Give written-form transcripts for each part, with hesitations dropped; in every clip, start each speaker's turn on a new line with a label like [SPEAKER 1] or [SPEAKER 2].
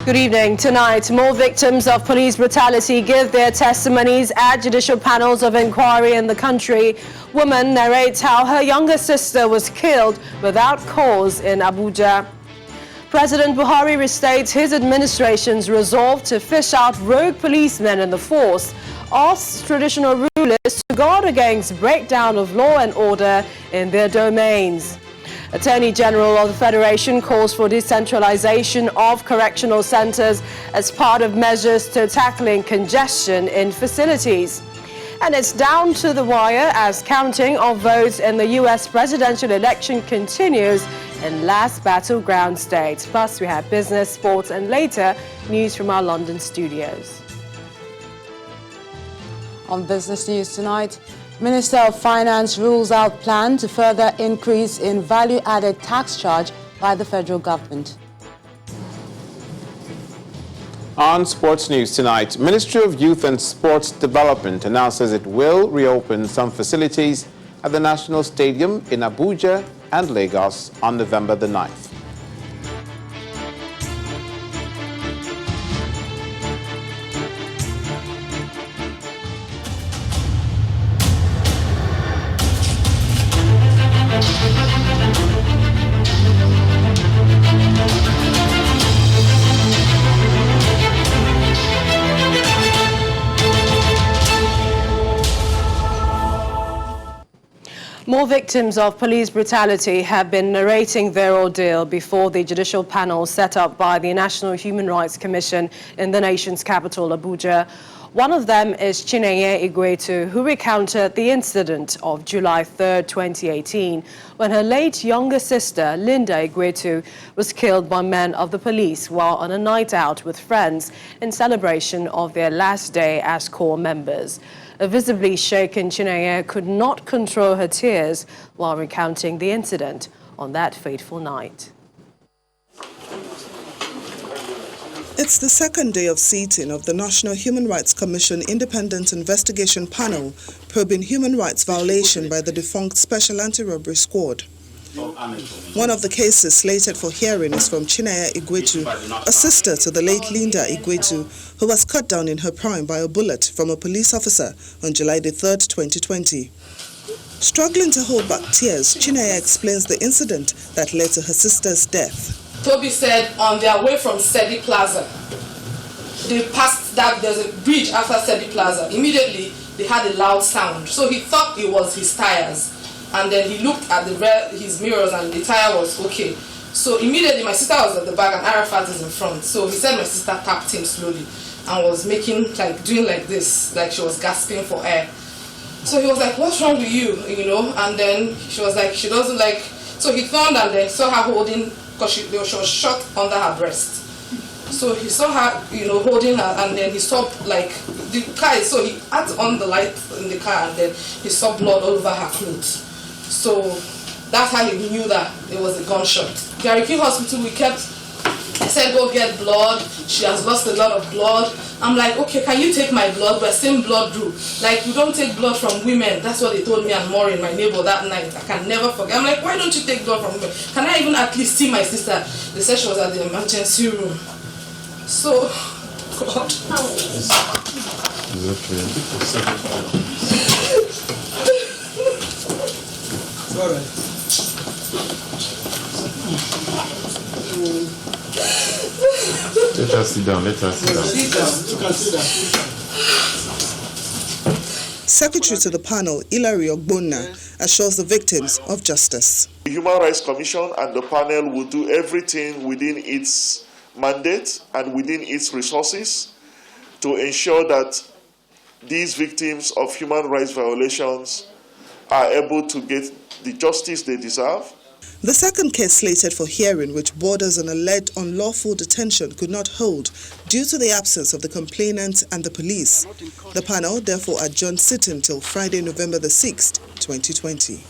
[SPEAKER 1] Good evening. Tonight, more victims of police brutality give their testimonies at judicial panels of inquiry in the country. Woman narrates how her younger sister was killed without cause in Abuja. President Buhari restates his administration's resolve to fish out rogue policemen in the force, asks traditional rulers to guard against breakdown of law and order in their domains. Attorney General of the Federation calls for decentralization of correctional centers as part of measures to tackling congestion in facilities. And it's down to the wire as counting of votes in the U.S. presidential election continues in last battleground states. Plus, we have business, sports, and later news from our London studios.
[SPEAKER 2] On business news tonight, Minister of Finance rules out plan to further increase in value-added tax charge by the federal government.
[SPEAKER 3] On sports news tonight, Ministry of Youth and Sports Development announces it will reopen some facilities at the National Stadium in Abuja and Lagos on November the 9th.
[SPEAKER 1] More victims of police brutality have been narrating their ordeal before the judicial panel set up by the National Human Rights Commission in the nation's capital, Abuja. One of them is Chinenye Igwetu, who recounted the incident of July 3, 2018, when her late younger sister, Linda Igwetu, was killed by men of the police while on a night out with friends in celebration of their last day as corps members. A visibly shaken Chinenye could not control her tears while recounting the incident on that fateful night.
[SPEAKER 4] It's the second day of sitting of the National Human Rights Commission Independent Investigation Panel probing human rights violation by the defunct Special Anti-Robbery Squad. One of the cases slated for hearing is from Chinenye Igwetu, a sister to the late Linda Igwetu, who was cut down in her prime by a bullet from a police officer on July 3, 2020. Struggling to hold back tears, Chinenye explains the incident that led to her sister's death.
[SPEAKER 5] Toby said on their way from Sedi Plaza, they passed that there's a bridge after Sedi Plaza. Immediately, they had a loud sound. So he thought it was his tires. And then he looked at his mirrors and the tire was okay. So immediately my sister was at the back and Arafat is in front. So he said my sister tapped him slowly and was doing like this, like she was gasping for air. So he was like, what's wrong with you, And then she was like, she doesn't like, so he turned and then saw her holding, because she was shot under her breast. So he saw her, holding her, and then he saw the car, so he had on the light in the car and then he saw blood all over her clothes. So that's how he knew that it was a gunshot. Gariki Hospital, I said, go get blood. She has lost a lot of blood. I'm like, okay, can you take my blood? We're same blood group. Like, you don't take blood from women. That's what they told me and Maureen, my neighbor, that night. I can never forget. I'm like, why don't you take blood from women? Can I even at least see my sister? They said she was at the emergency room. So, God.
[SPEAKER 6] All right. Let us sit down. You can sit down.
[SPEAKER 4] Secretary to the panel, Hilary Ogbonna, assures the victims of justice.
[SPEAKER 7] The Human Rights Commission and the panel will do everything within its mandate and within its resources to ensure that these victims of human rights violations are able to get the justice they deserve.
[SPEAKER 4] The second case slated for hearing, which borders on alleged unlawful detention, could not hold due to the absence of the complainant and the police. The panel therefore adjourned sitting till Friday, November the 6th, 2020.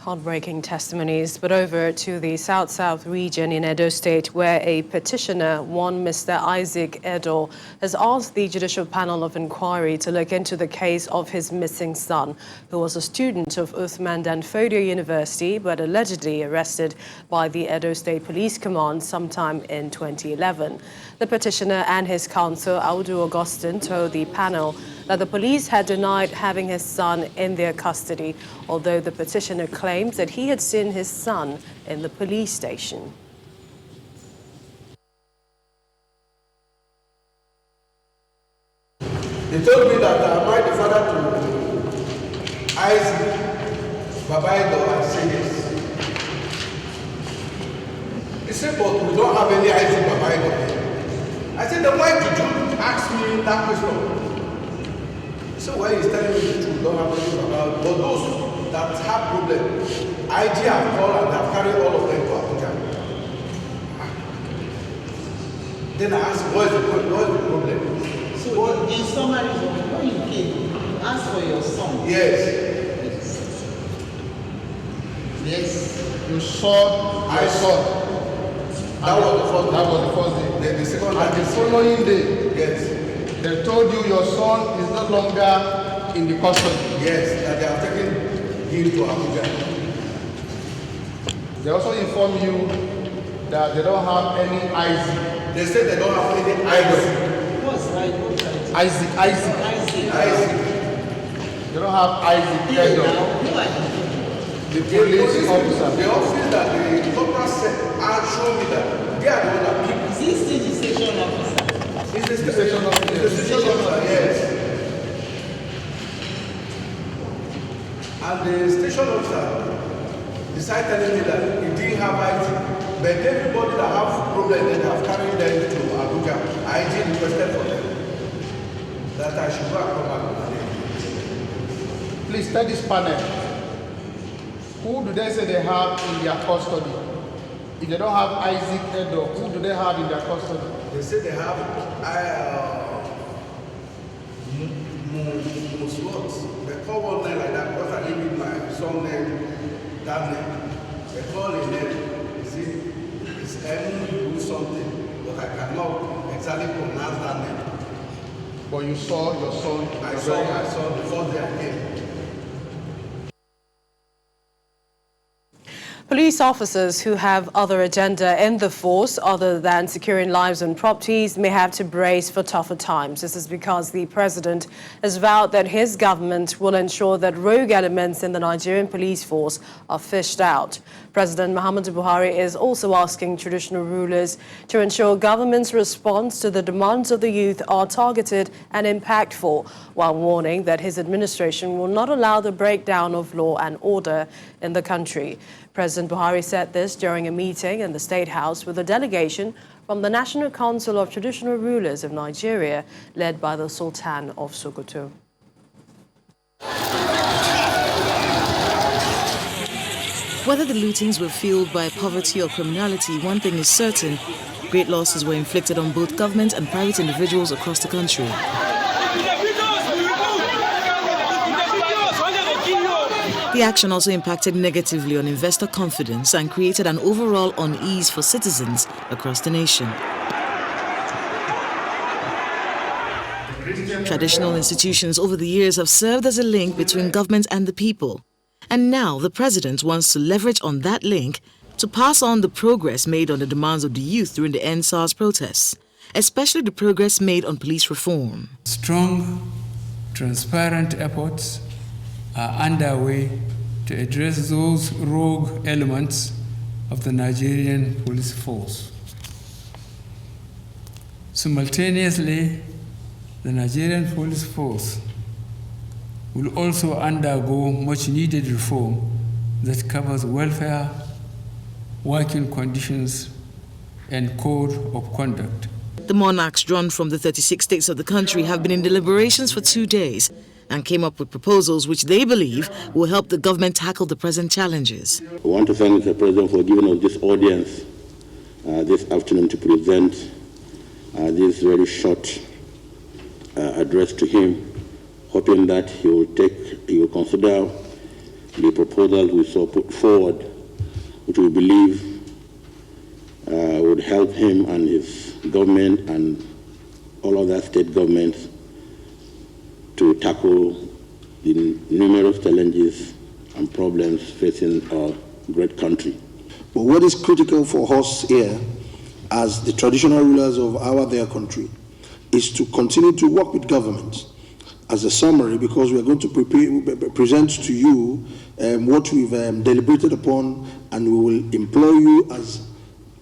[SPEAKER 1] Heartbreaking testimonies, but over to the South-South region in Edo State, where a petitioner, one Mr. Isaac Edo, has asked the Judicial Panel of Inquiry to look into the case of his missing son, who was a student of Uthman Danfodio University, but allegedly arrested by the Edo State Police Command sometime in 2011. The petitioner and his counsel, Audu Augustin, told the panel that the police had denied having his son in their custody, although the petitioner claims that he had seen his son in the police station.
[SPEAKER 8] They told me that I might the father to Isaac, Babaido, and say yes. He said, but we don't have any Isaac Babaido here. I said, then why did you ask me that question? So why he's telling me the truth, don't have anything about it. But those that have problems, IG have called and they have carried all of them to Abuja. Then I asked, what is the problem?
[SPEAKER 9] So in summary, when you came, you asked for your son.
[SPEAKER 8] Yes.
[SPEAKER 9] Yes.
[SPEAKER 6] You saw your son.
[SPEAKER 8] That was
[SPEAKER 6] the first day.
[SPEAKER 8] The second
[SPEAKER 6] and the following day,
[SPEAKER 8] yes.
[SPEAKER 6] They told you your son is no longer in the custody.
[SPEAKER 8] Yes, that they have taken him to Abuja.
[SPEAKER 6] They also inform you that they don't have any Isaac.
[SPEAKER 8] They said they don't have any Isaac.
[SPEAKER 9] What's right?
[SPEAKER 6] Isaac. They don't have Isaac. The police officer.
[SPEAKER 8] The officer that the corporal said, showed me that they are the one that people.
[SPEAKER 9] Is he still the station officer?
[SPEAKER 8] It's the station officer, yes. And the station officer decided telling me that he didn't have IT, but everybody that have problems, they have carried them to Abuja. IG requested for them that I should go and come back.
[SPEAKER 6] Please tell this panel, who do they say they have in their custody? If they don't have Isaac Edo, who do they have in their custody?
[SPEAKER 8] They say they have Muslims. They call one name like that because I live with my son name, that name. They call his name. You see, it's M something, but I cannot exactly pronounce that name.
[SPEAKER 6] But you saw your son.
[SPEAKER 8] I saw the first day I came.
[SPEAKER 1] Police officers who have other agenda in the force other than securing lives and properties may have to brace for tougher times. This is because the president has vowed that his government will ensure that rogue elements in the Nigerian police force are fished out. President Muhammadu Buhari is also asking traditional rulers to ensure government's response to the demands of the youth are targeted and impactful, while warning that his administration will not allow the breakdown of law and order in the country. President Buhari said this during a meeting in the State House with a delegation from the National Council of Traditional Rulers of Nigeria, led by the Sultan of Sokoto.
[SPEAKER 10] Whether the lootings were fueled by poverty or criminality, one thing is certain: great losses were inflicted on both government and private individuals across the country. The action also impacted negatively on investor confidence and created an overall unease for citizens across the nation. Traditional institutions over the years have served as a link between government and the people. And now the president wants to leverage on that link to pass on the progress made on the demands of the youth during the EndSARS protests, especially the progress made on police reform.
[SPEAKER 11] Strong, transparent efforts are underway to address those rogue elements of the Nigerian police force. Simultaneously, the Nigerian police force will also undergo much needed reform that covers welfare, working conditions, and code of conduct.
[SPEAKER 10] The monarchs drawn from the 36 states of the country have been in deliberations for 2 days and came up with proposals which they believe will help the government tackle the present challenges.
[SPEAKER 12] I want to thank the President for giving us this audience this afternoon to present this very short address to him, hoping that he will consider the proposals we saw put forward, which we believe would help him and his government and all other state governments to tackle the numerous challenges and problems facing our great country.
[SPEAKER 13] But what is critical for us here, as the traditional rulers of their country, is to continue to work with government as a summary, because we are going to present to you what we've deliberated upon, and we will employ you as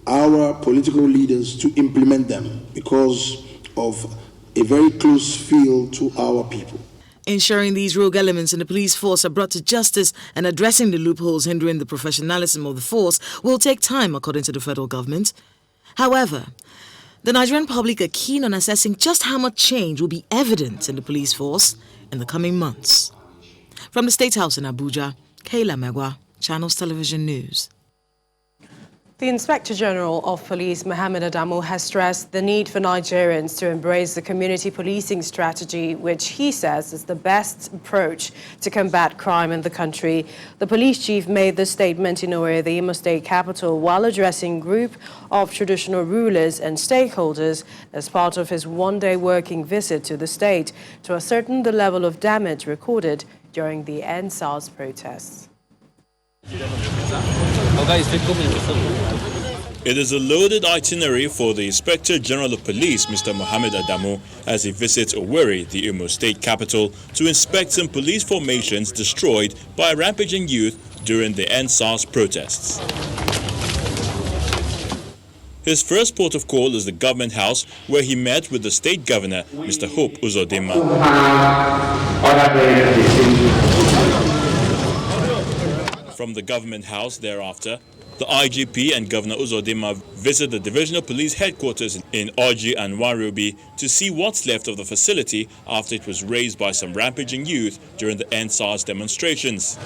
[SPEAKER 13] our political leaders to implement them because of a very close feel to our people.
[SPEAKER 10] Ensuring these rogue elements in the police force are brought to justice and addressing the loopholes hindering the professionalism of the force will take time, according to the federal government. However, the Nigerian public are keen on assessing just how much change will be evident in the police force in the coming months. From the State House in Abuja, Kayla Megwa, Channels Television News.
[SPEAKER 1] The Inspector General of Police, Mohammed Adamu, has stressed the need for Nigerians to embrace the community policing strategy, which he says is the best approach to combat crime in the country. The police chief made this statement in Owerri, the Imo State capital, while addressing a group of traditional rulers and stakeholders as part of his one-day working visit to the state to ascertain the level of damage recorded during the NSAS protests.
[SPEAKER 14] It is a loaded itinerary for the Inspector General of Police, Mr. Mohammed Adamu, as he visits Owerri, the Imo State capital, to inspect some police formations destroyed by rampaging youth during the NSAS protests. His first port of call is the Government House, where he met with the State Governor, Mr. Hope Uzodinma. From the Government House thereafter, the IGP and Governor Uzodinma visit the Divisional Police Headquarters in Oji and Warubi to see what's left of the facility after it was razed by some rampaging youth during the NSAS demonstrations.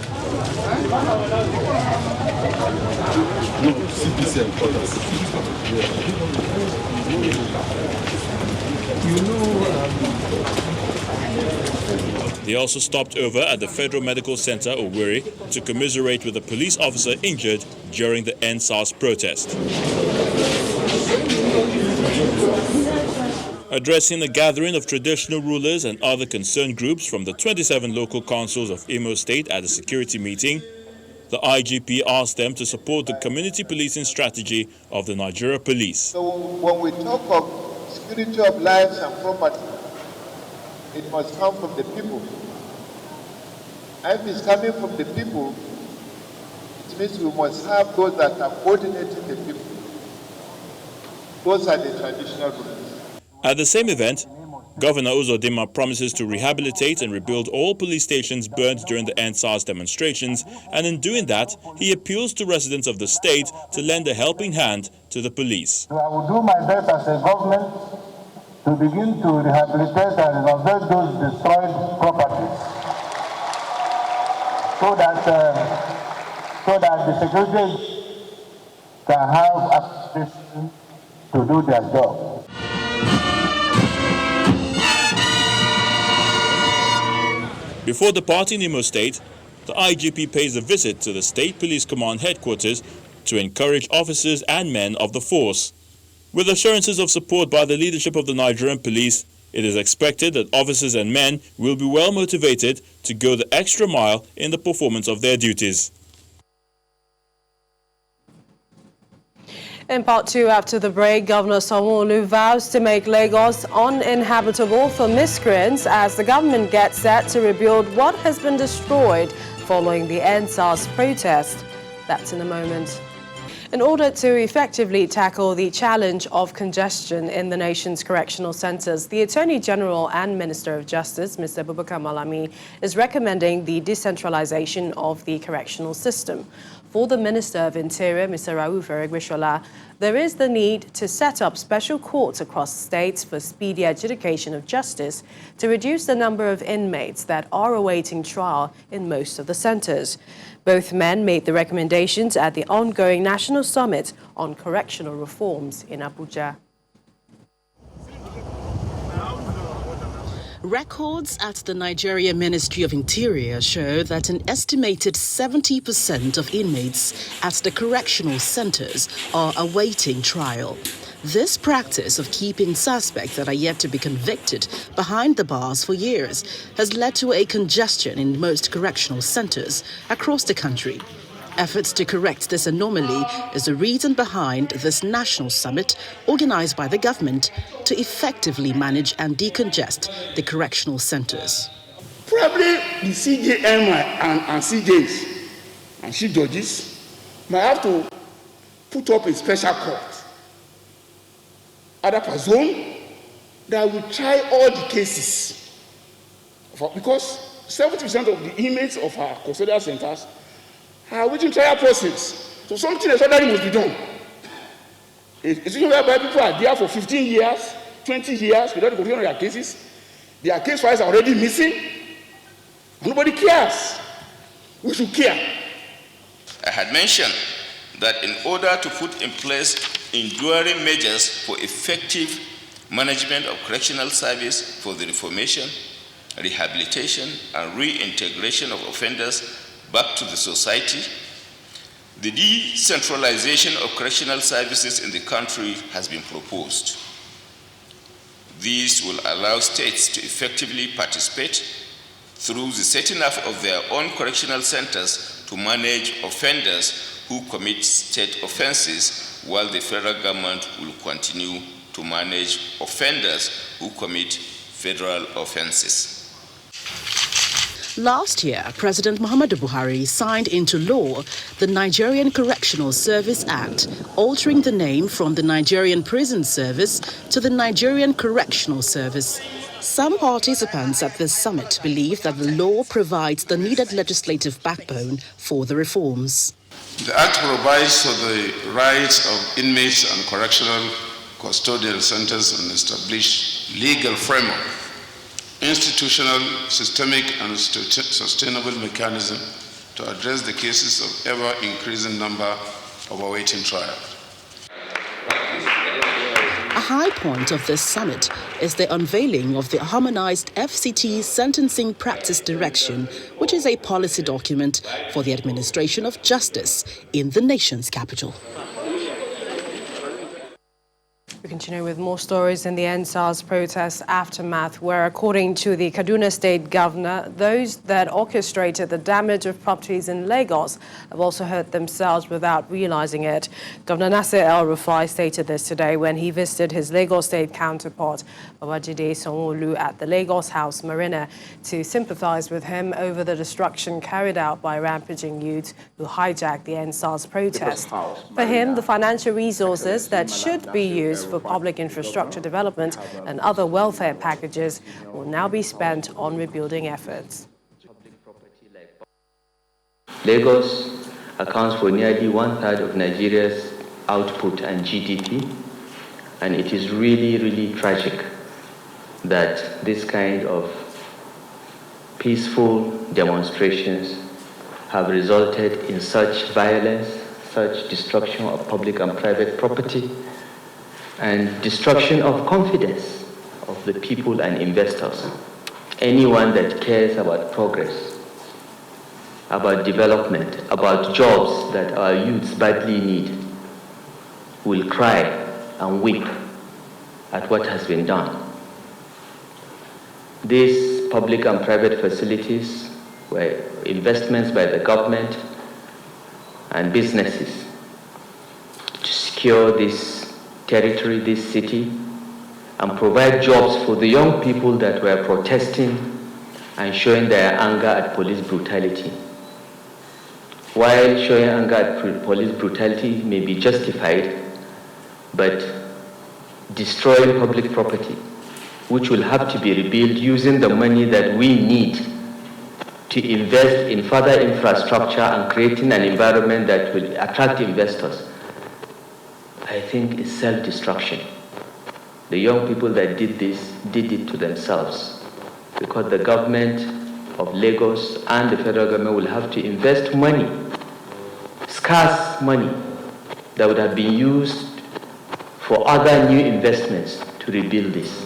[SPEAKER 14] They also stopped over at the Federal Medical Center, Owerri, to commiserate with a police officer injured during the NSAS protest. Addressing a gathering of traditional rulers and other concerned groups from the 27 local councils of Imo State at a security meeting, the IGP asked them to support the community policing strategy of the Nigeria Police.
[SPEAKER 15] So when we talk of security of lives and property, it must come from the people. And if it's coming from the people, it means we must have those that are coordinating the people. Those are the traditional rulers.
[SPEAKER 14] At the same event, Governor Uzodinma promises to rehabilitate and rebuild all police stations burned during the NSAS demonstrations, and in doing that, he appeals to residents of the state to lend a helping hand to the police.
[SPEAKER 15] So I will do my best as a government to begin to rehabilitate and renovate those destroyed properties so that the security can have access to do their job.
[SPEAKER 14] Before departing Imo State, the IGP pays a visit to the State Police Command headquarters to encourage officers and men of the force. With assurances of support by the leadership of the Nigerian police, it is expected that officers and men will be well motivated to go the extra mile in the performance of their duties.
[SPEAKER 1] In part two, after the break, Governor Sanwo-Olu vows to make Lagos uninhabitable for miscreants as the government gets set to rebuild what has been destroyed following the NSAS protest. That's in a moment. In order to effectively tackle the challenge of congestion in the nation's correctional centers, the Attorney General and Minister of Justice, Mr. Abubakar Malami, is recommending the decentralization of the correctional system. For the Minister of Interior, Mr. Rauf Eregbesola, there is the need to set up special courts across states for speedy adjudication of justice to reduce the number of inmates that are awaiting trial in most of the centers. Both men made the recommendations at the ongoing National Summit on Correctional Reforms in Abuja.
[SPEAKER 16] Records at the Nigerian Ministry of Interior show that an estimated 70% of inmates at the correctional centers are awaiting trial. This practice of keeping suspects that are yet to be convicted behind the bars for years has led to a congestion in most correctional centers across the country. Efforts to correct this anomaly is the reason behind this national summit organized by the government to effectively manage and decongest the correctional centers.
[SPEAKER 8] Probably the CJM and CJs and chief judges might have to put up a special court, either per zone, that will try all the cases. Because 70% of the inmates of our custodial centers are waiting trial process. So something extraordinary must be done. It's usually whereby people are there for 15 years, 20 years without completing their cases. Their case files are already missing. And nobody cares. We should care.
[SPEAKER 17] I had mentioned that in order to put in place enduring measures for effective management of correctional service for the reformation, rehabilitation, and reintegration of offenders back to the society, the decentralization of correctional services in the country has been proposed. These will allow states to effectively participate through the setting up of their own correctional centers to manage offenders who commit state offenses, while the federal government will continue to manage offenders who commit federal offenses.
[SPEAKER 16] Last year, President Muhammadu Buhari signed into law the Nigerian Correctional Service Act, altering the name from the Nigerian Prison Service to the Nigerian Correctional Service. Some participants at this summit believe that the law provides the needed legislative backbone for the reforms.
[SPEAKER 18] The Act provides for the rights of inmates and correctional custodial centers and established legal framework, institutional, systemic, and sustainable mechanism to address the cases of ever-increasing number of awaiting trial.
[SPEAKER 16] A high point of this summit is the unveiling of the harmonized FCT Sentencing Practice Direction, which is a policy document for the administration of justice in the nation's capital.
[SPEAKER 1] We continue with more stories in the NSAS protest aftermath, where, according to the Kaduna State Governor, those that orchestrated the damage of properties in Lagos have also hurt themselves without realizing it. Governor Nasir El-Rufai stated this today when he visited his Lagos State counterpart, Babajide Sanwo-Olu, at the Lagos House Marina to sympathize with him over the destruction carried out by rampaging youths who hijacked the NSAS protest. For him, the financial resources that should be used for public infrastructure development and other welfare packages will now be spent on rebuilding efforts.
[SPEAKER 19] Lagos accounts for nearly 1/3 of Nigeria's output and GDP, and it is really, really tragic that this kind of peaceful demonstrations have resulted in such violence, such destruction of public and private property, and destruction of confidence of the people and investors. Anyone that cares about progress, about development, about jobs that our youths badly need, will cry and weep at what has been done. These public and private facilities were investments by the government and businesses to secure this territory, this city, and provide jobs for the young people that were protesting and showing their anger at police brutality. While showing anger at police brutality may be justified, but destroying public property, which will have to be rebuilt using the money that we need to invest in further infrastructure and creating an environment that will attract investors, I think is self-destruction. The young people that did this did it to themselves, because the government of Lagos and the federal government will have to invest money, scarce money, that would have been used for other new investments to rebuild this.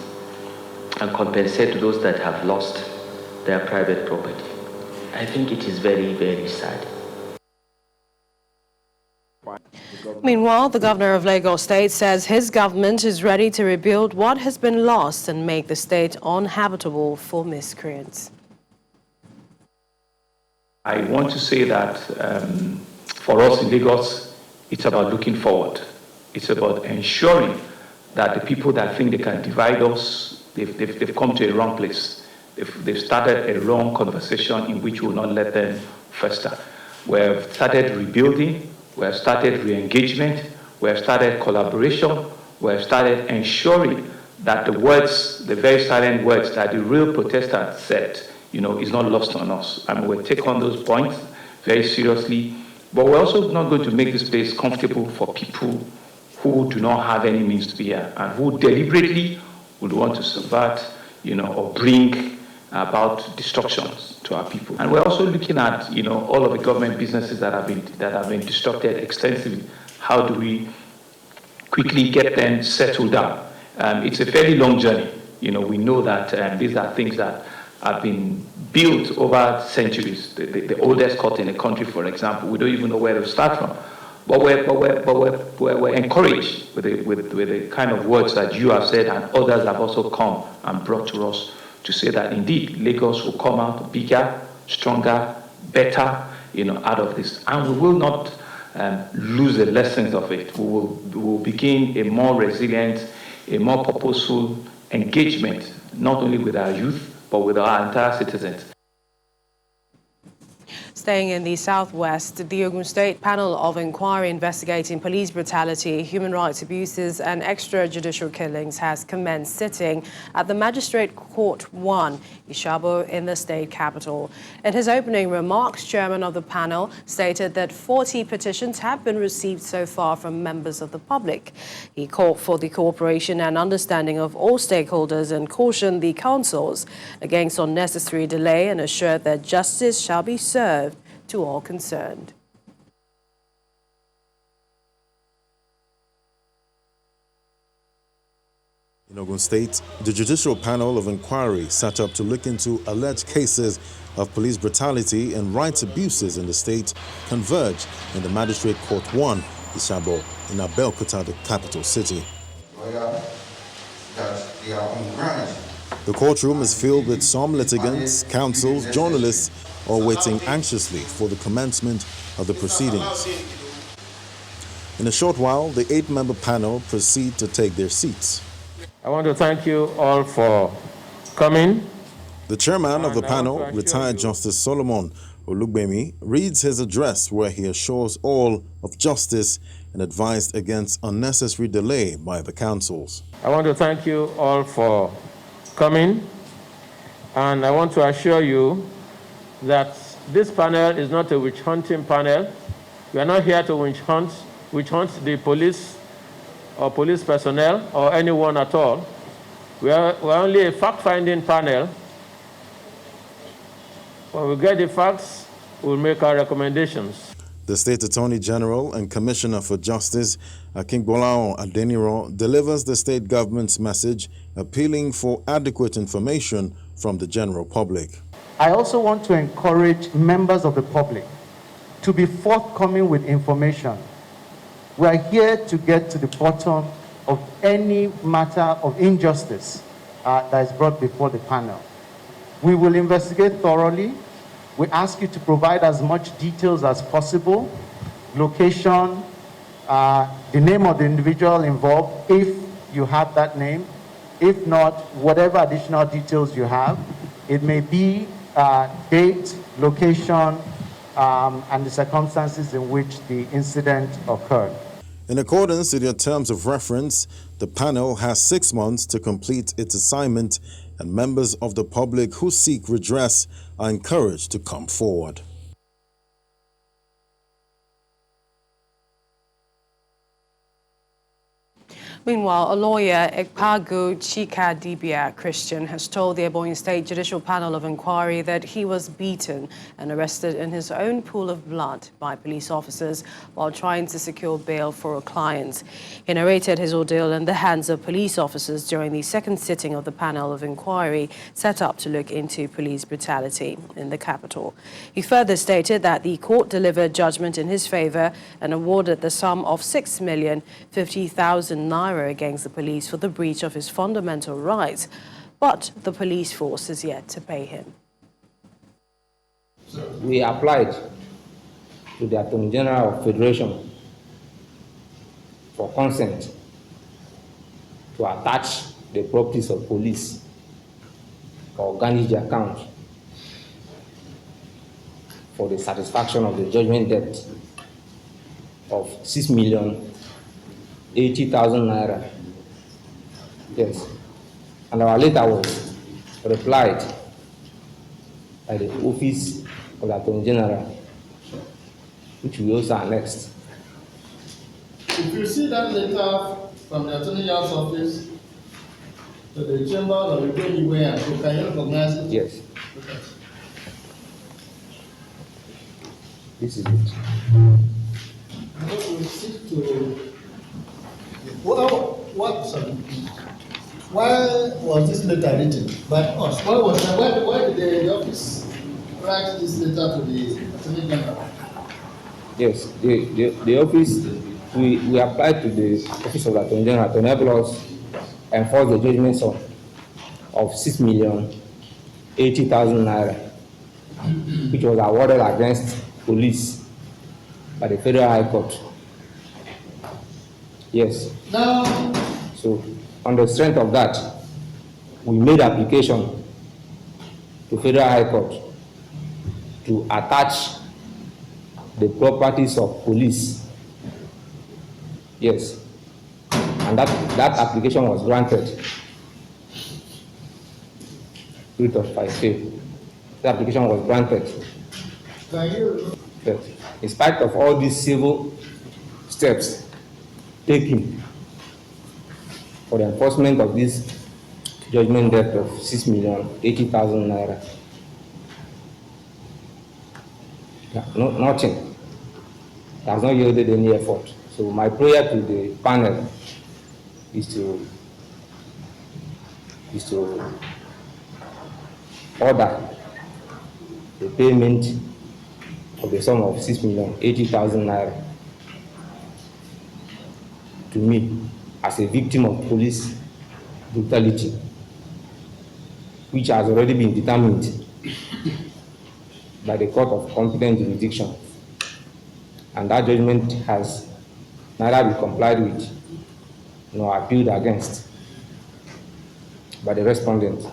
[SPEAKER 19] and compensate those that have lost their private property. I think it is very, very sad.
[SPEAKER 1] Meanwhile, the governor of Lagos State says his government is ready to rebuild what has been lost and make the state uninhabitable for miscreants.
[SPEAKER 20] I want to say that for us in Lagos, it's about looking forward. It's about ensuring that the people that think they can divide us, they've come to a wrong place. They've started a wrong conversation in which we will not let them fester. We have started rebuilding, we have started re-engagement, we have started collaboration, we have started ensuring that the words, the very silent words that the real protestants said, is not lost on us. And we'll take on those points very seriously, but we're also not going to make this place comfortable for people who do not have any means to be here and who deliberately would want to subvert, or bring about destructions to our people. And we're also looking at, all of the government businesses that have been disrupted extensively. How do we quickly get them settled down? It's a fairly long journey. We know that these are things that have been built over centuries. The oldest court in the country, for example, we don't even know where to start from. But we're encouraged with the kind of words that you have said and others have also come and brought to us to say that indeed Lagos will come out bigger, stronger, better, out of this. And we will not lose the lessons of it. We will begin a more resilient, a more purposeful engagement, not only with our youth, but with our entire citizens.
[SPEAKER 1] Staying in the southwest, the Ogun State Panel of Inquiry investigating police brutality, human rights abuses and extrajudicial killings has commenced sitting at the Magistrate Court 1, Ishabo, in the state capital. In his opening remarks, chairman of the panel stated that 40 petitions have been received so far from members of the public. He called for the cooperation and understanding of all stakeholders and cautioned the councils against unnecessary delay and assured that justice shall be served to all concerned.
[SPEAKER 21] In Ogun State, the Judicial Panel of Inquiry set up to look into alleged cases of police brutality and rights abuses in the state converged in the Magistrate Court 1, Ishabo, in Abeokuta, the capital city. The courtroom is filled with some litigants, counsels, journalists, all waiting anxiously for the commencement of the proceedings. In a short while, the 8-member panel proceed to take their seats.
[SPEAKER 22] I want to thank you all for coming.
[SPEAKER 21] The chairman of the panel, retired Justice Solomon Olugbemi, reads his address where he assures all of justice and advised against unnecessary delay by the councils.
[SPEAKER 22] I want to thank you all for coming, and I want to assure you that this panel is not a witch hunting panel. We are not here to witch hunt the police or police personnel or anyone at all. We're only a fact-finding panel. When we get the facts, we'll make our recommendations.
[SPEAKER 21] The State Attorney General and Commissioner for Justice, Akingbolaon Adeniro, delivers the state government's message appealing for adequate information from the general public.
[SPEAKER 23] I also want to encourage members of the public to be forthcoming with information. We are here to get to the bottom of any matter of injustice that is brought before the panel. We will investigate thoroughly. We ask you to provide as much details as possible, location, the name of the individual involved, if you have that name. If not, whatever additional details you have. It may be date, location, and the circumstances in which the incident occurred.
[SPEAKER 21] In accordance with your terms of reference, the panel has 6 months to complete its assignment, and members of the public who seek redress are encouraged to come forward.
[SPEAKER 1] Meanwhile, a lawyer, Ekpagu Chikadibia Christian, has told the Ebonyi State Judicial Panel of Inquiry that he was beaten and arrested in his own pool of blood by police officers while trying to secure bail for a client. He narrated his ordeal in the hands of police officers during the second sitting of the Panel of Inquiry set up to look into police brutality in the capital. He further stated that the court delivered judgment in his favor and awarded the sum of 6,050,000 naira against the police for the breach of his fundamental rights, but the police force is yet to pay him.
[SPEAKER 2] We applied to the Attorney General of Federation for consent to attach the properties of police or garnish the account for the satisfaction of the judgment debt of 6,080,000 naira. Yes. And our letter was replied by the Office of the Attorney General, which we also annexed.
[SPEAKER 6] If you see that letter from the Attorney General's office to the Chamber of the can you recognize it?
[SPEAKER 2] Yes.
[SPEAKER 6] Okay.
[SPEAKER 2] This is it.
[SPEAKER 6] We seek to why was this letter written by us? Why did the office write this letter to the Attorney General?
[SPEAKER 2] Yes, the office, we applied to the Office of the Attorney General to enable us enforce the judgment sum of 6,080,000 naira, which was awarded against police by the Federal High Court. Yes.
[SPEAKER 6] Now,
[SPEAKER 2] so on the strength of that, we made application to Federal High Court to attach the properties of police. Yes. And that application was granted. Writ of fail. The application was granted. But in spite of all these civil steps taken for the enforcement of this judgment debt of 6,080,000 naira, nothing. It has not yielded any effort. So my prayer to the panel is to order the payment of the sum of 6,080,000 naira to me as a victim of police brutality, which has already been determined by the court of competent jurisdiction, and that judgment has neither been complied with nor appealed against by the respondent.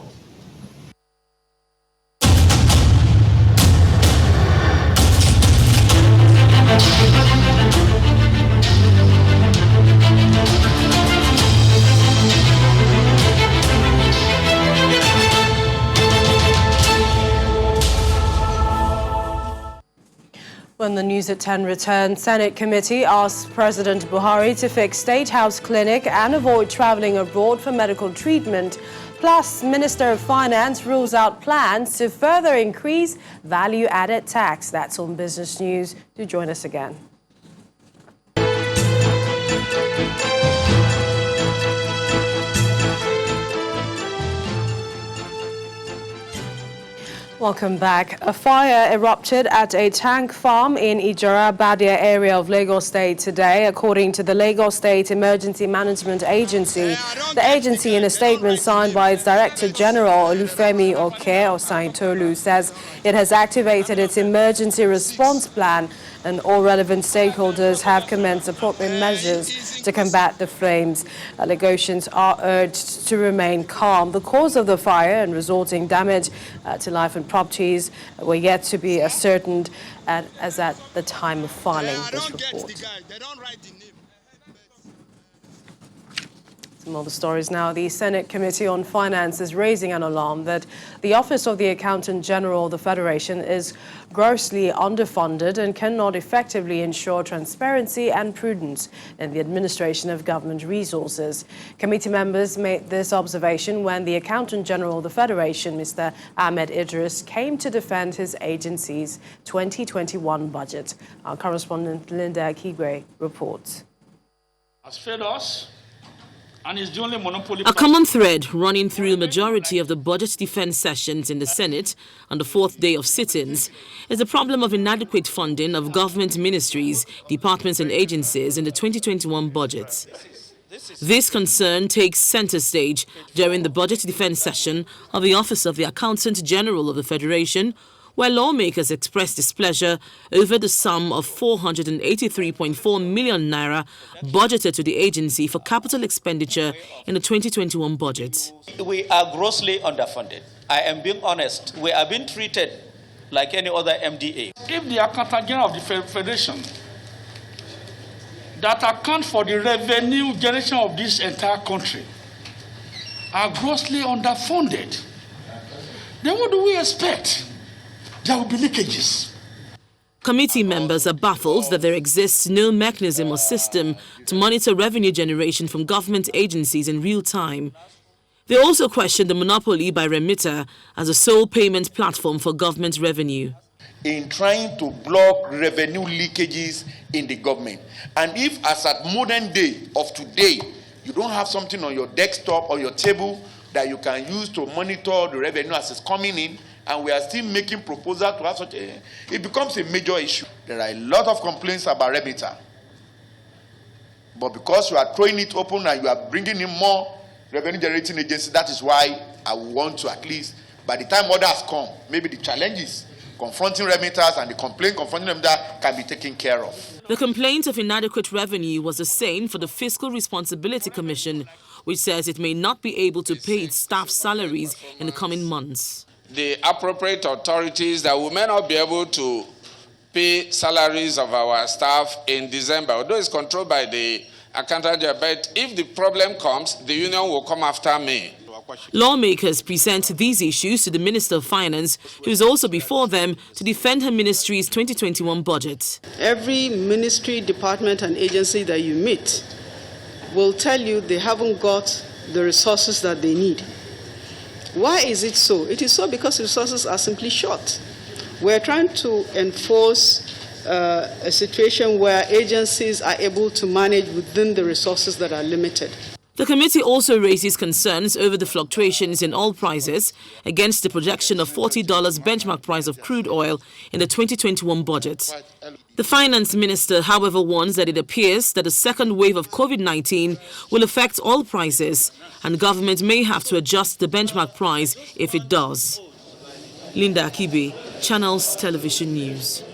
[SPEAKER 1] When the News at 10 returns, Senate committee asks President Buhari to fix State House clinic and avoid traveling abroad for medical treatment. Plus, Minister of Finance rules out plans to further increase value-added tax. That's on Business News. Do join us again. Welcome back. A fire erupted at a tank farm in Ijara Badia area of Lagos State today, according to the Lagos State Emergency Management Agency. The agency, in a statement signed by its Director General Olufemi Osaintolu, says it has activated its emergency response plan and all relevant stakeholders have commenced appropriate measures to combat the flames. Allegations are urged to remain calm. The cause of the fire and resulting damage to life and properties were yet to be ascertained as at the time of filing this report. Some other stories now. The Senate Committee on Finance is raising an alarm that the Office of the Accountant General of the Federation is grossly underfunded and cannot effectively ensure transparency and prudence in the administration of government resources. Committee members made this observation when the Accountant General of the Federation, Mr. Ahmed Idris, came to defend his agency's 2021 budget. Our correspondent Linda Kigwe reports.
[SPEAKER 3] Has failed us. And is the only monopoly.
[SPEAKER 5] A common thread running through the majority of the budget defense sessions in the Senate on the fourth day of sit-ins is the problem of inadequate funding of government ministries, departments and agencies in the 2021 budget. This concern takes center stage during the budget defense session of the Office of the Accountant General of the Federation, where lawmakers expressed displeasure over the sum of 483.4 million naira budgeted to the agency for capital expenditure in the 2021 budget.
[SPEAKER 7] We are grossly underfunded. I am being honest. We are being treated like any other MDA.
[SPEAKER 3] If the Accountant General of the Federation that account for the revenue generation of this entire country are grossly underfunded, then what do we expect? There will be leakages.
[SPEAKER 5] Committee members are baffled that there exists no mechanism or system to monitor revenue generation from government agencies in real time. They also question the monopoly by Remitter as a sole payment platform for government revenue.
[SPEAKER 24] In trying to block revenue leakages in the government. And if as at modern day of today, you don't have something on your desktop or your table that you can use to monitor the revenue as it's coming in, and we are still making proposals to have such a, it becomes a major issue. There are a lot of complaints about Remitter. But because you are throwing it open and you are bringing in more revenue generating agencies, that is why I want to at least, by the time others come, maybe the challenges confronting remitters and the complaint confronting them that can be taken care of.
[SPEAKER 5] The complaint of inadequate revenue was the same for the Fiscal Responsibility Commission, which says it may not be able to pay its staff salaries in the coming months.
[SPEAKER 18] The appropriate authorities that we may not be able to pay salaries of our staff in December, although it's controlled by the accountant general, but if the problem comes, the union will come after me.
[SPEAKER 5] Lawmakers present these issues to the Minister of Finance, who is also before them to defend her ministry's 2021 budget.
[SPEAKER 25] Every ministry, department and agency that you meet will tell you they haven't got the resources that they need. Why is it so? It is so because resources are simply short. We're trying to enforce a situation where agencies are able to manage within the resources that are limited.
[SPEAKER 5] The committee also raises concerns over the fluctuations in oil prices against the projection of $40 benchmark price of crude oil in the 2021 budget. The finance minister, however, warns that it appears that a second wave of COVID-19 will affect oil prices and government may have to adjust the benchmark price if it does. Linda Akibe, Channels Television News.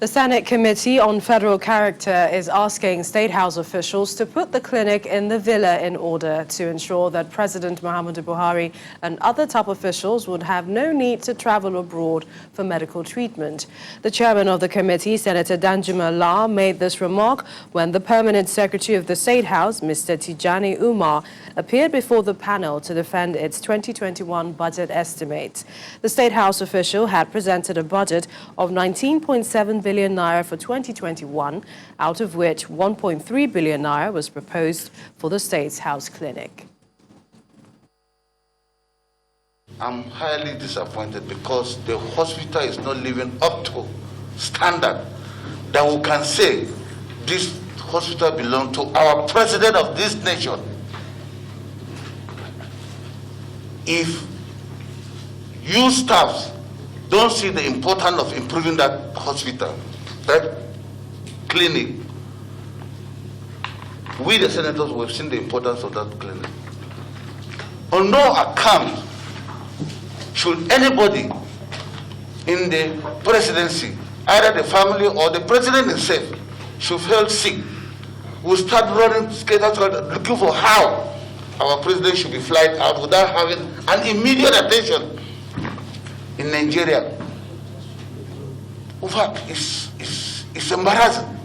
[SPEAKER 1] The Senate Committee on Federal Character is asking State House officials to put the clinic in the villa in order to ensure that President Muhammadu Buhari and other top officials would have no need to travel abroad for medical treatment. The chairman of the committee, Senator Danjuma Allah, made this remark when the permanent secretary of the State House, Mr. Tijani Umar, appeared before the panel to defend its 2021 budget estimates. The State House official had presented a budget of 19.7 billion naira for 2021, out of which 1.3 billion naira was proposed for the State's House Clinic.
[SPEAKER 26] I'm highly disappointed because the hospital is not living up to standard that we can say this hospital belongs to our president of this nation. If you staffs don't see the importance of improving that hospital, that clinic, we the senators have seen the importance of that clinic. On no account should anybody in the presidency, either the family or the president himself, should feel sick, will start running looking for how our president should be flight out without having an immediate attention in Nigeria. In fact, it's embarrassing.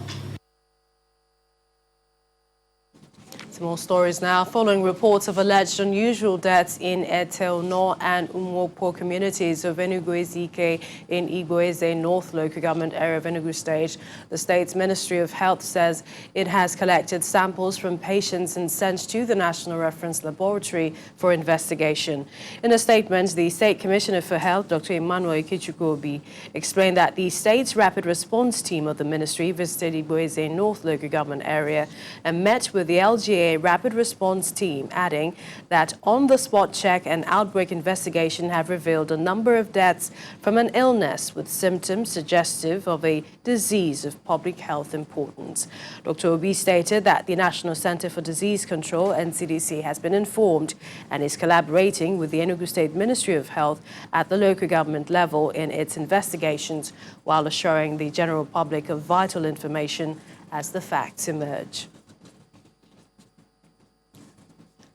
[SPEAKER 1] Some more stories now. Following reports of alleged unusual deaths in Etelno and Umwopo communities of Enugu-Ezike in Igboeze North local government area of Enugu State, the state's Ministry of Health says it has collected samples from patients and sent to the National Reference Laboratory for investigation. In a statement, the State Commissioner for Health, Dr. Emmanuel Ikechukwu, explained that the state's rapid response team of the ministry visited Igboeze North local government area and met with the LGA rapid response team, adding that on-the-spot check and outbreak investigation have revealed a number of deaths from an illness with symptoms suggestive of a disease of public health importance. Dr. Obi stated that the National Center for Disease Control, NCDC, has been informed and is collaborating with the Enugu State Ministry of Health at the local government level in its investigations, while assuring the general public of vital information as the facts emerge.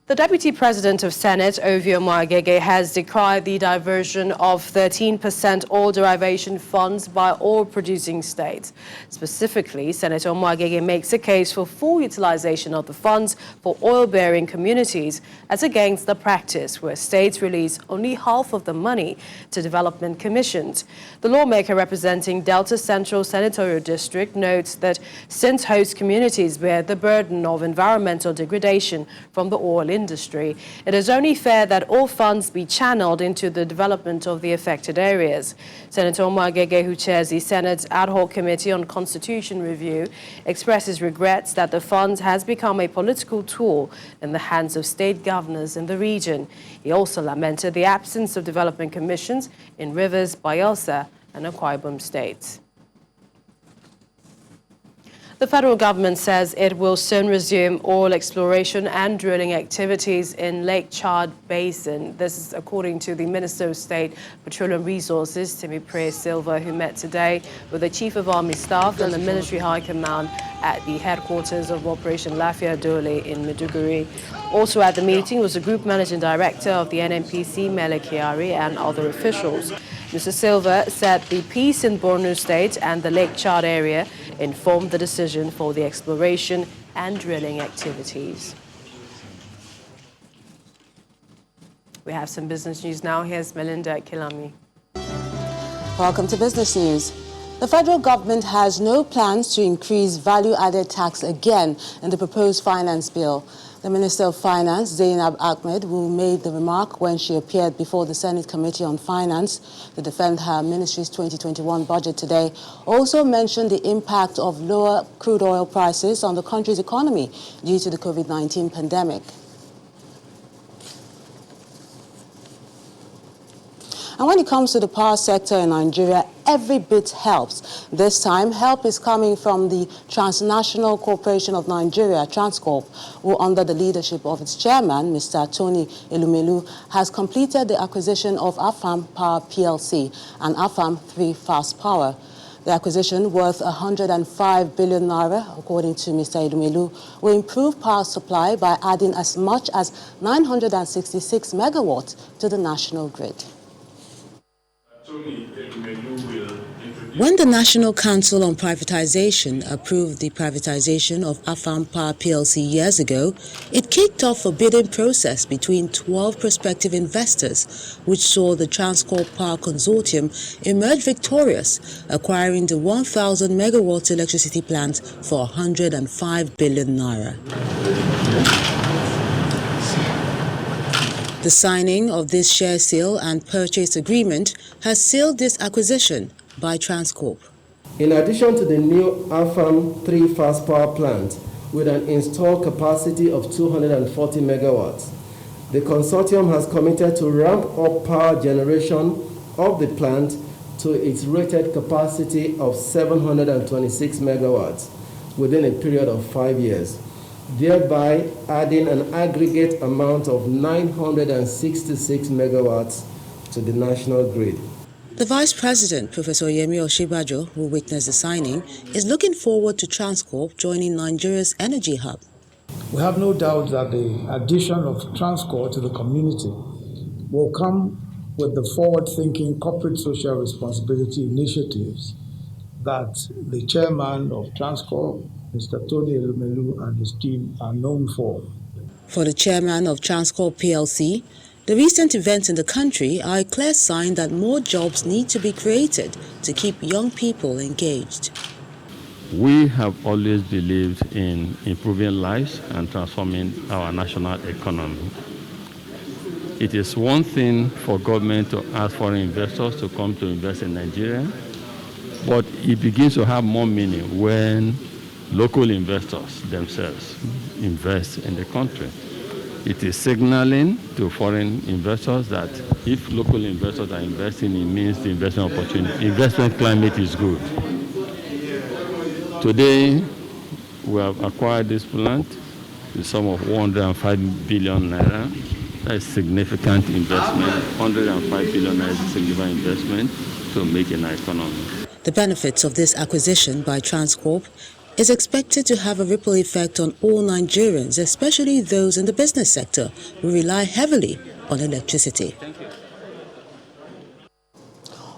[SPEAKER 1] The Deputy President of Senate, Ovio Mwagege, has decried the diversion of 13% oil derivation funds by oil-producing states. Specifically, Senator Mwagege makes a case for full utilization of the funds for oil-bearing communities as against the practice where states release only half of the money to development commissions. The lawmaker representing Delta Central Senatorial District notes that since host communities bear the burden of environmental degradation from the oil industry, it is only fair that all funds be channeled into the development of the affected areas. Senator Mwagege, who chairs the Senate's Ad Hoc Committee on Constitution Review, expresses regrets that the funds has become a political tool in the hands of state governors in the region. He also lamented the absence of development commissions in Rivers, Bayelsa, and Akwa Ibom states. The federal government says it will soon resume oil exploration and drilling activities in Lake Chad Basin. This is according to the Minister of State Petroleum Resources, Timi Praise Silva, who met today with the Chief of Army Staff and the Military High Command at the headquarters of Operation Lafia Dole in Maiduguri. Also at the meeting was the Group Managing Director of the NNPC, Mele Kyari, and other officials. Mr. Silva said the peace in Borno State and the Lake Chad area informed the decision for the exploration and drilling activities. We have some business news now. Here's Melinda Kilami.
[SPEAKER 4] Welcome to Business News. The federal government has no plans to increase value-added tax again in the proposed finance bill. The Minister of Finance, Zainab Ahmed, who made the remark when she appeared before the Senate Committee on Finance to defend her ministry's 2021 budget today, also mentioned the impact of lower crude oil prices on the country's economy due to the COVID-19 pandemic. And when it comes to the power sector in Nigeria, every bit helps. This time, help is coming from the Transnational Corporation of Nigeria, Transcorp, who under the leadership of its chairman, Mr. Tony Elumelu, has completed the acquisition of Afam Power PLC and Afam 3 Fast Power. The acquisition, worth 105 billion naira, according to Mr. Elumelu, will improve power supply by adding as much as 966 megawatts to the national grid. When the National Council on Privatization approved the privatization of Afam Power PLC years ago, it kicked off a bidding process between 12 prospective investors, which saw the Transcorp Power Consortium emerge victorious, acquiring the 1,000 megawatt electricity plant for 105 billion naira. The signing of this share sale and purchase agreement has sealed this acquisition by Transcorp.
[SPEAKER 9] In addition to the new Afam 3 Fast Power plant with an installed capacity of 240 megawatts, the consortium has committed to ramp up power generation of the plant to its rated capacity of 726 megawatts within a period of 5 years, thereby adding an aggregate amount of 966 megawatts to the national grid.
[SPEAKER 4] The Vice President, Professor Yemi Oshibajo, who witnessed the signing, is looking forward to Transcorp joining Nigeria's energy hub.
[SPEAKER 10] We have no doubt that the addition of Transcorp to the community will come with the forward-thinking corporate social responsibility initiatives that the chairman of Transcorp, Mr. Tony Elumelu, and his team are known for.
[SPEAKER 4] For the chairman of Transcorp PLC, the recent events in the country are a clear sign that more jobs need to be created to keep young people engaged.
[SPEAKER 8] We have always believed in improving lives and transforming our national economy. It is one thing for government to ask foreign investors to come to invest in Nigeria, but it begins to have more meaning when local investors themselves invest in the country. It is signaling to foreign investors that if local investors are investing, it means the investment opportunity, investment climate is good. Today, we have acquired this plant, the sum of 105 billion naira. That is significant investment. 105 billion naira is a significant investment to make in our economy.
[SPEAKER 4] The benefits of this acquisition by Transcorp is expected to have a ripple effect on all Nigerians, especially those in the business sector who rely heavily on electricity.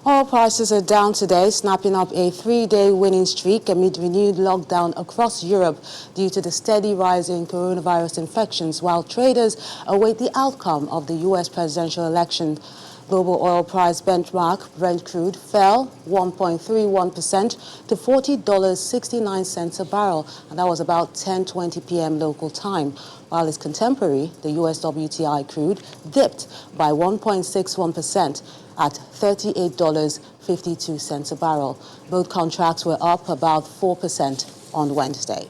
[SPEAKER 4] Oil prices are down today, snapping up a 3-day winning streak amid renewed lockdown across Europe due to the steady rise in coronavirus infections, while traders await the outcome of the U.S. presidential election. Global oil price benchmark Brent crude fell 1.31% to $40.69 a barrel, and that was about 10:20 p.m. local time, while its contemporary, the US WTI crude, dipped by 1.61% at $38.52 a barrel. Both contracts were up about 4% on Wednesday.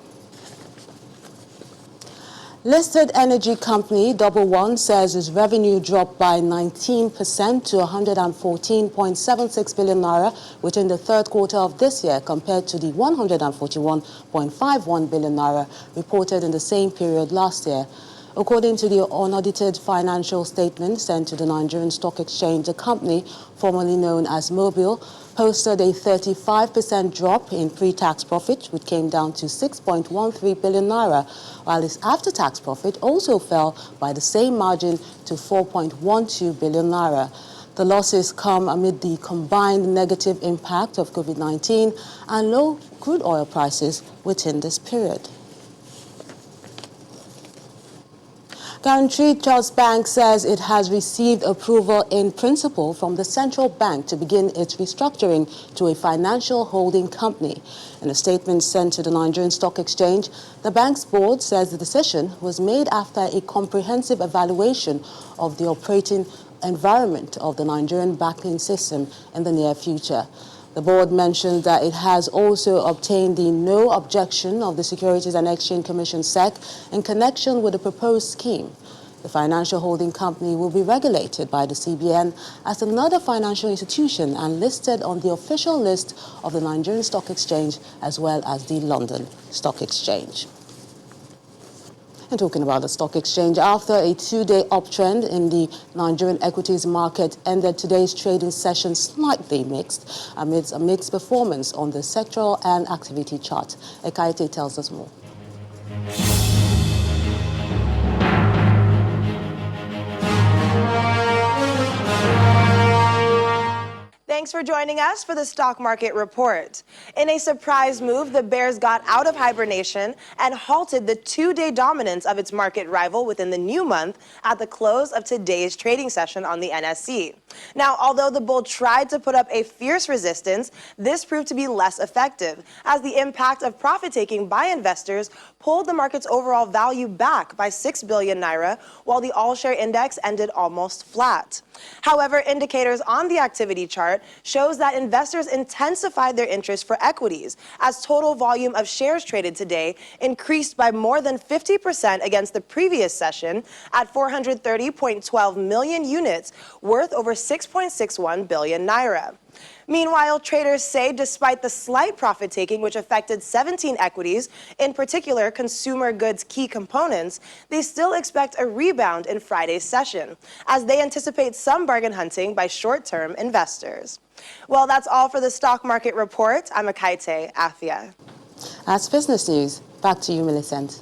[SPEAKER 4] Listed energy company Double One says its revenue dropped by 19% to 114.76 billion naira within the third quarter of this year compared to the 141.51 billion naira reported in the same period last year. According to the unaudited financial statement sent to the Nigerian Stock Exchange, the company, formerly known as Mobil, posted a 35% drop in pre-tax profit, which came down to 6.13 billion naira, while its after-tax profit also fell by the same margin to 4.12 billion naira. The losses come amid the combined negative impact of COVID-19 and low crude oil prices within this period. Guaranty Trust Bank says it has received approval in principle from the central bank to begin its restructuring to a financial holding company. In a statement sent to the Nigerian Stock Exchange, the bank's board says the decision was made after a comprehensive evaluation of the operating environment of the Nigerian banking system in the near future. The board mentioned that it has also obtained the no objection of the Securities and Exchange Commission (SEC) in connection with the proposed scheme. The financial holding company will be regulated by the CBN as another financial institution and listed on the official list of the Nigerian Stock Exchange as well as the London Stock Exchange. And talking about the stock exchange, after a 2-day uptrend in the Nigerian equities market ended today's trading session slightly mixed amidst a mixed performance on the sectoral and activity chart. Ekaite tells us more.
[SPEAKER 11] Thanks for joining us for the Stock Market Report. In a surprise move, the Bears got out of hibernation and halted the 2-day dominance of its market rival within the new month at the close of today's trading session on the NSE. Now, although the bull tried to put up a fierce resistance, this proved to be less effective, as the impact of profit-taking by investors pulled the market's overall value back by 6 billion naira, while the all-share index ended almost flat. However, indicators on the activity chart shows that investors intensified their interest for equities, as total volume of shares traded today increased by more than 50% against the previous session at 430.12 million units, worth over 6.61 billion naira. Meanwhile, traders say despite the slight profit-taking which affected 17 equities, in particular consumer goods key components, they still expect a rebound in Friday's session, as they anticipate some bargain hunting by short-term investors. Well, that's all for the Stock Market Report. I'm Ekaite Afia.
[SPEAKER 4] That's business news. Back to you, Millicent.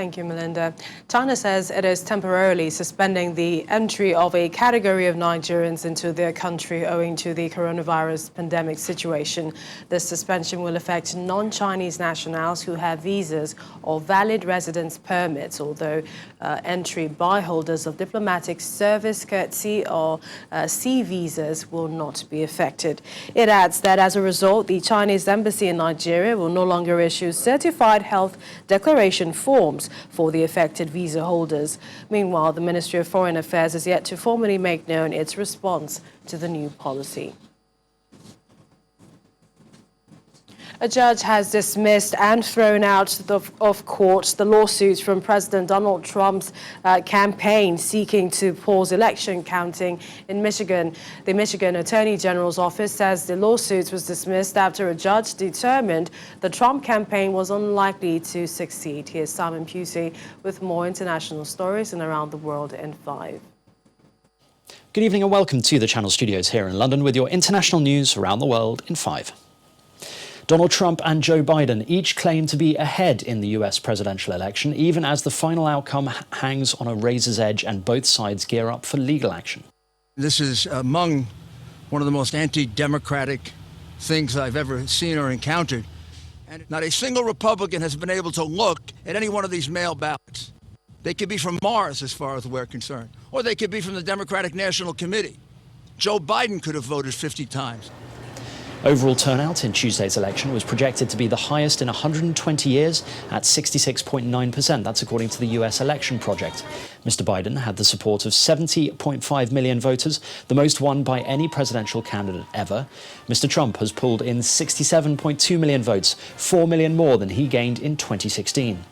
[SPEAKER 1] Thank you, Melinda. China says it is temporarily suspending the entry of a category of Nigerians into their country owing to the coronavirus pandemic situation. This suspension will affect non-Chinese nationals who have visas or valid residence permits, although entry by holders of diplomatic service courtesy or C visas will not be affected. It adds that as a result, the Chinese embassy in Nigeria will no longer issue certified health declaration forms for the affected visa holders. Meanwhile, the Ministry of Foreign Affairs is yet to formally make known its response to the new policy. A judge has dismissed and thrown out of court the lawsuits from President Donald Trump's campaign seeking to pause election counting in Michigan. The Michigan Attorney General's office says the lawsuits was dismissed after a judge determined the Trump campaign was unlikely to succeed. Here's Simon Pusey with more international stories and around the world in 5.
[SPEAKER 12] Good evening and welcome to the Channel Studios here in London with your international news around the world in 5. Donald Trump and Joe Biden each claim to be ahead in the US presidential election, even as the final outcome hangs on a razor's edge and both sides gear up for legal action.
[SPEAKER 13] This is among one of the most anti-democratic things I've ever seen or encountered. And not a single Republican has been able to look at any one of these mail ballots. They could be from Mars, as far as we're concerned, or they could be from the Democratic National Committee. Joe Biden could have voted 50 times.
[SPEAKER 12] Overall turnout in Tuesday's election was projected to be the highest in 120 years at 66.9%. That's according to the US Election Project. Mr. Biden had the support of 70.5 million voters, the most won by any presidential candidate ever. Mr. Trump has pulled in 67.2 million votes, 4 million more than he gained in 2016.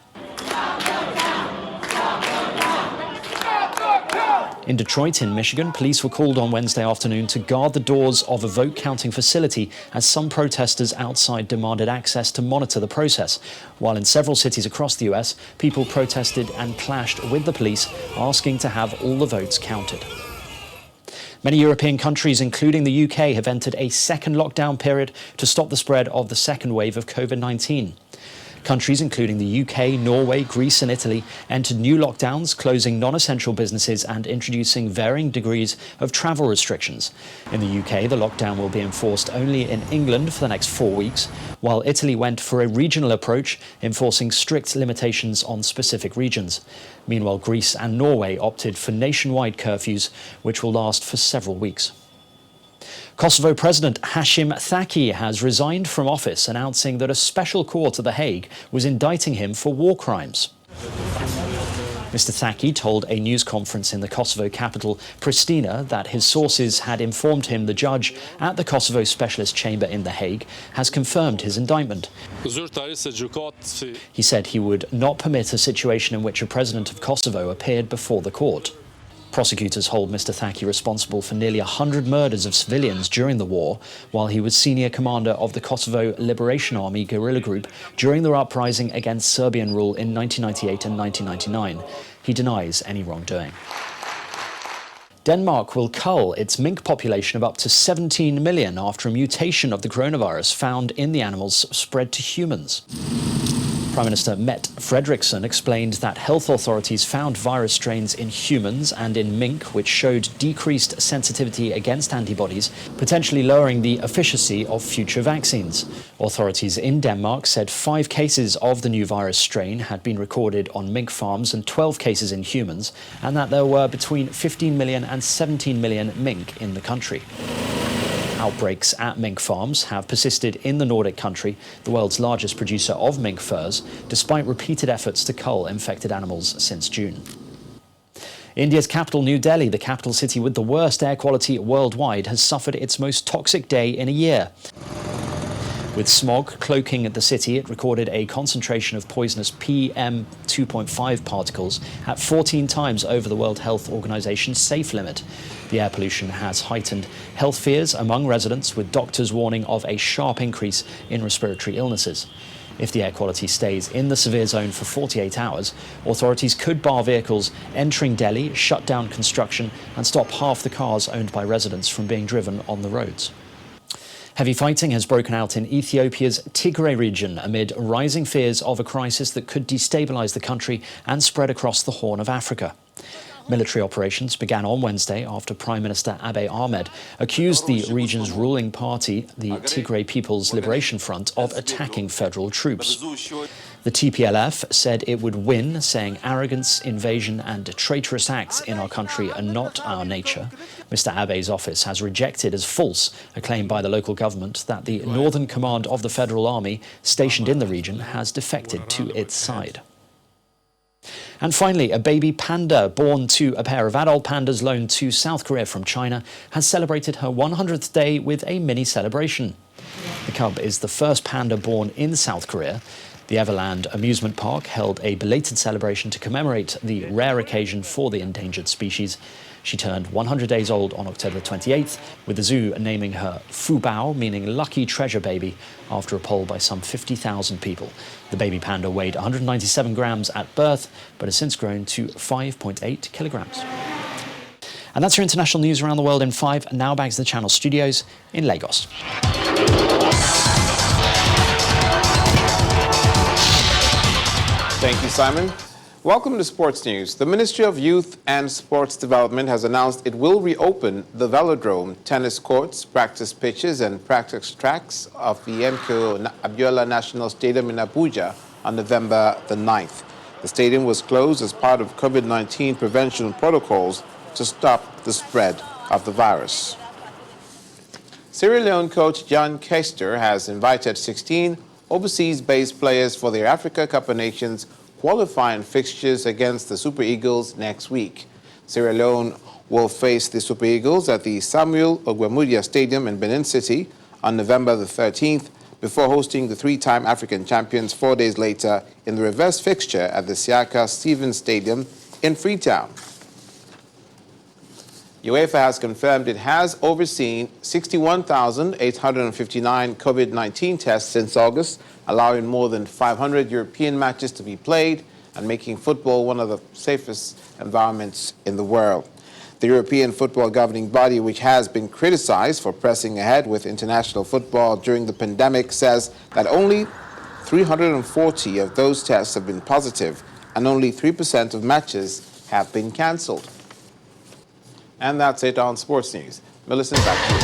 [SPEAKER 12] In Detroit, in Michigan, police were called on Wednesday afternoon to guard the doors of a vote-counting facility as some protesters outside demanded access to monitor the process. While in several cities across the US, people protested and clashed with the police, asking to have all the votes counted. Many European countries, including the UK, have entered a second lockdown period to stop the spread of the second wave of COVID-19. Countries including the UK, Norway, Greece and Italy entered new lockdowns, closing non-essential businesses and introducing varying degrees of travel restrictions. In the UK, the lockdown will be enforced only in England for the next 4 weeks, while Italy went for a regional approach, enforcing strict limitations on specific regions. Meanwhile, Greece and Norway opted for nationwide curfews, which will last for several weeks. Kosovo President Hashim Thaki has resigned from office, announcing that a special court at The Hague was indicting him for war crimes. Mr. Thaki told a news conference in the Kosovo capital, Pristina, that his sources had informed him the judge at the Kosovo Specialist Chamber in The Hague has confirmed his indictment. He said he would not permit a situation in which a president of Kosovo appeared before the court. Prosecutors hold Mr. Thaki responsible for nearly 100 murders of civilians during the war, while he was senior commander of the Kosovo Liberation Army guerrilla group during the uprising against Serbian rule in 1998 and 1999. He denies any wrongdoing. Denmark will cull its mink population of up to 17 million after a mutation of the coronavirus found in the animals spread to humans. Prime Minister Mette Frederiksen explained that health authorities found virus strains in humans and in mink which showed decreased sensitivity against antibodies, potentially lowering the efficacy of future vaccines. Authorities in Denmark said 5 cases of the new virus strain had been recorded on mink farms and 12 cases in humans, and that there were between 15 million and 17 million mink in the country. Outbreaks at mink farms have persisted in the Nordic country, the world's largest producer of mink furs, despite repeated efforts to cull infected animals since June. India's capital, New Delhi, the capital city with the worst air quality worldwide, has suffered its most toxic day in a year. With smog cloaking at the city, it recorded a concentration of poisonous PM2.5 particles at 14 times over the World Health Organization's safe limit. The air pollution has heightened health fears among residents, with doctors warning of a sharp increase in respiratory illnesses. If the air quality stays in the severe zone for 48 hours, authorities could bar vehicles entering Delhi, shut down construction and stop half the cars owned by residents from being driven on the roads. Heavy fighting has broken out in Ethiopia's Tigray region amid rising fears of a crisis that could destabilize the country and spread across the Horn of Africa. Military operations began on Wednesday after Prime Minister Abiy Ahmed accused the region's ruling party, the Tigray People's Liberation Front, of attacking federal troops. The TPLF said it would win, saying arrogance, invasion and traitorous acts in our country are not our nature. Mr. Abiy's office has rejected as false a claim by the local government that the Northern Command of the Federal Army stationed in the region has defected to its side. And finally, a baby panda born to a pair of adult pandas loaned to South Korea from China has celebrated her 100th day with a mini celebration. The cub is the first panda born in South Korea. The Everland amusement park held a belated celebration to commemorate the rare occasion for the endangered species. She turned 100 days old on October 28th, with the zoo naming her Fu Bao, meaning lucky treasure baby, after a poll by some 50,000 people. The baby panda weighed 197 grams at birth, but has since grown to 5.8 kilograms. And that's your international news around the world in 5. Now back to the Channel studios in Lagos.
[SPEAKER 14] Thank you, Simon. Welcome to Sports News. The Ministry of Youth and Sports Development has announced it will reopen the velodrome, tennis courts, practice pitches and practice tracks of the MKO Abiola National Stadium in Abuja on November the 9th. The stadium was closed as part of COVID-19 prevention protocols to stop the spread of the virus. Sierra Leone coach John Kester has invited 16 overseas-based players for their Africa Cup of Nations qualifying fixtures against the Super Eagles next week. Sierra Leone will face the Super Eagles at the Samuel Ogwemudia Stadium in Benin City on November the 13th before hosting the three-time African champions 4 days later in the reverse fixture at the Siaka Stevens Stadium in Freetown. UEFA has confirmed it has overseen 61,859 COVID-19 tests since August, allowing more than 500 European matches to be played and making football one of the safest environments in the world. The European football governing body, which has been criticized for pressing ahead with international football during the pandemic, says that only 340 of those tests have been positive and only 3% of matches have been cancelled. And that's it on Sports News. Millicent, back to you.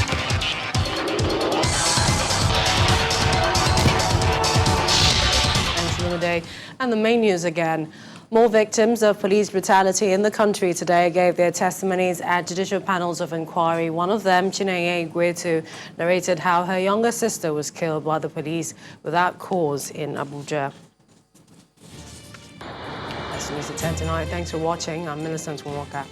[SPEAKER 1] Thanks, Lumide. And the main news again. More victims of police brutality in the country today gave their testimonies at judicial panels of inquiry. One of them, Chinenye Igwetu, narrated how her younger sister was killed by the police without cause in Abuja. That's news at 10 tonight. Thanks for watching. I'm Millicent Nwaka.